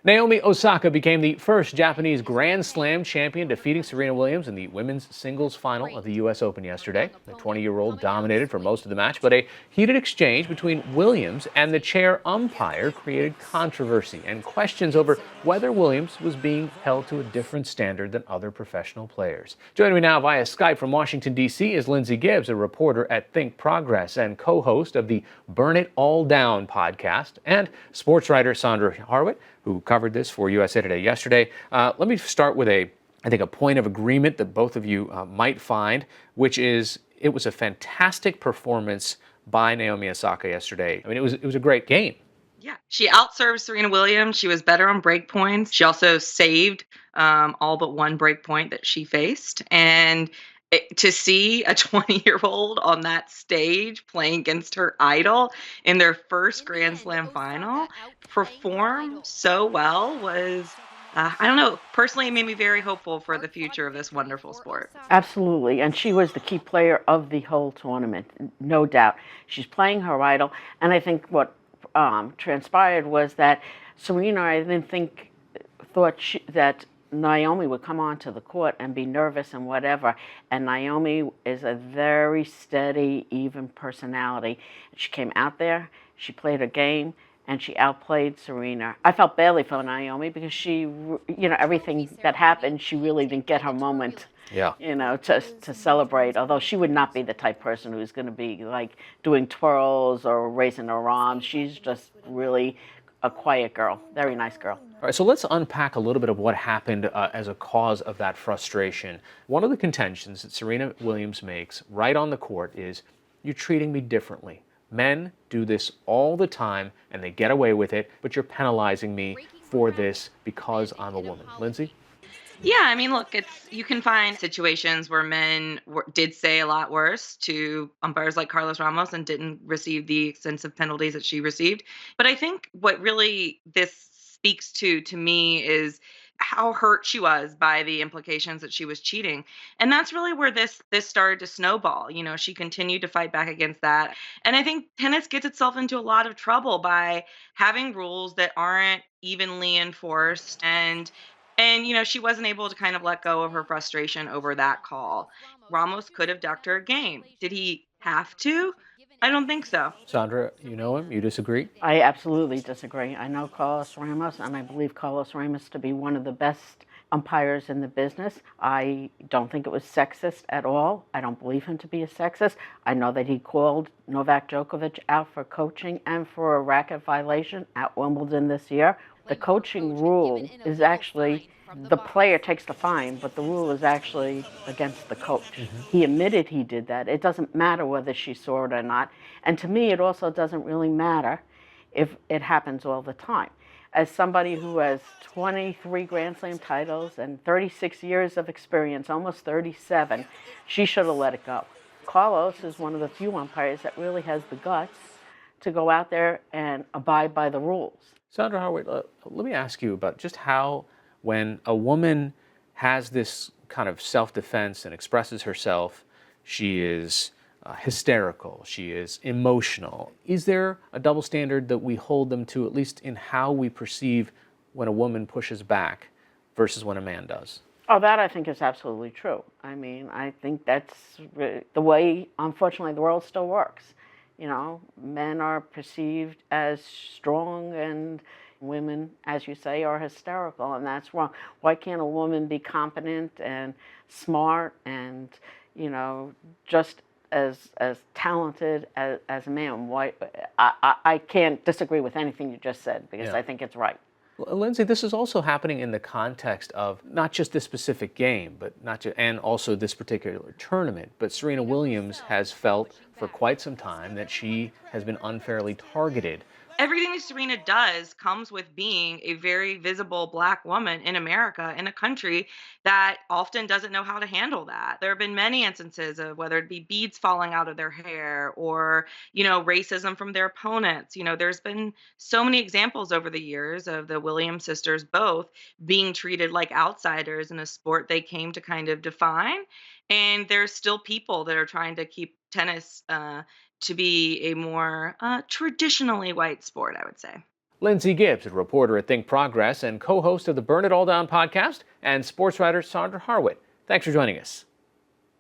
Naomi Osaka became the first Japanese Grand Slam champion, defeating Serena Williams in the women's singles final of the U.S. Open yesterday. The 20-year-old dominated for most of the match, but a heated exchange between Williams and the chair umpire created controversy and questions over whether Williams was being held to a different standard than other professional players. Joining me now via Skype from Washington, D.C. is Lindsay Gibbs, a reporter at Think Progress and co-host of the Burn It All Down podcast, and sports writer Sandra Harwitt, who covered this for USA Today yesterday. Let me start with I think, a point of agreement that both of you might find, which is it was a fantastic performance by Naomi Osaka yesterday. I mean, it was a great game. Yeah, she outserved Serena Williams. She was better on break points. She also saved all but one break point that she faced. And to see a 20-year-old on that stage playing against her idol in their first Grand Slam final perform so well was, I don't know, personally, it made me very hopeful for the future of this wonderful sport. Absolutely. And she was the key player of the whole tournament, no doubt. She's playing her idol. And I think what transpired was that Serena, I didn't think, that Naomi would come onto the court and be nervous and whatever. And Naomi is a very steady, even personality. She came out there, she played her game, and she outplayed Serena. I felt badly for Naomi because she, everything that happened, she really didn't get her moment. Yeah. To celebrate, although she would not be the type person who's going to be like doing twirls or raising her arms. She's just really a quiet girl, very nice girl. All right, so let's unpack a little bit of what happened as a cause of that frustration. One of the contentions that Serena Williams makes right on the court is, you're treating me differently. Men do this all the time and they get away with it, but you're penalizing me for this because I'm a woman. Lindsay? Yeah, I mean, look, you can find situations where men did say a lot worse to umpires like Carlos Ramos and didn't receive the extensive penalties that she received. But I think what really this speaks to me is how hurt she was by the implications that she was cheating. And that's really where this started to snowball. You know, she continued to fight back against that. And I think tennis gets itself into a lot of trouble by having rules that aren't evenly enforced, and she wasn't able to kind of let go of her frustration over that call. Ramos could have ducked her a game. Did he have to? I don't think so. Sandra, you know him? You disagree? I absolutely disagree. I know Carlos Ramos, and I believe Carlos Ramos to be one of the best umpires in the business. I don't think it was sexist at all. I don't believe him to be a sexist. I know that he called Novak Djokovic out for coaching and for a racket violation at Wimbledon this year. The coaching rule is actually, the player takes the fine, but the rule is actually against the coach. Mm-hmm. He admitted he did that. It doesn't matter whether she saw it or not. And to me, it also doesn't really matter if it happens all the time. As somebody who has 23 Grand Slam titles and 36 years of experience, almost 37, she should have let it go. Carlos is one of the few umpires that really has the guts to go out there and abide by the rules. Sandra Howard, let me ask you about just how, when a woman has this kind of self-defense and expresses herself, she is hysterical, she is emotional. Is there a double standard that we hold them to, at least in how we perceive when a woman pushes back versus when a man does? Oh, that I think is absolutely true. I mean, I think that's the way, unfortunately, the world still works. You know, men are perceived as strong and women, as you say, are hysterical, and that's wrong. Why can't a woman be competent and smart and, just as talented as a man? Why? I can't disagree with anything you just said because I think it's right. Lindsay, this is also happening in the context of not just this specific game, and also this particular tournament. But Serena Williams has felt for quite some time that she has been unfairly targeted. Everything that Serena does comes with being a very visible Black woman in America, in a country that often doesn't know how to handle that. There have been many instances of whether it be beads falling out of their hair or, racism from their opponents. There's been so many examples over the years of the Williams sisters both being treated like outsiders in a sport they came to kind of define. And there's still people that are trying to keep tennis to be a more traditionally white sport, I would say. Lindsay Gibbs, a reporter at Think Progress and co-host of the Burn It All Down podcast, and sports writer Sandra Harwood. Thanks for joining us.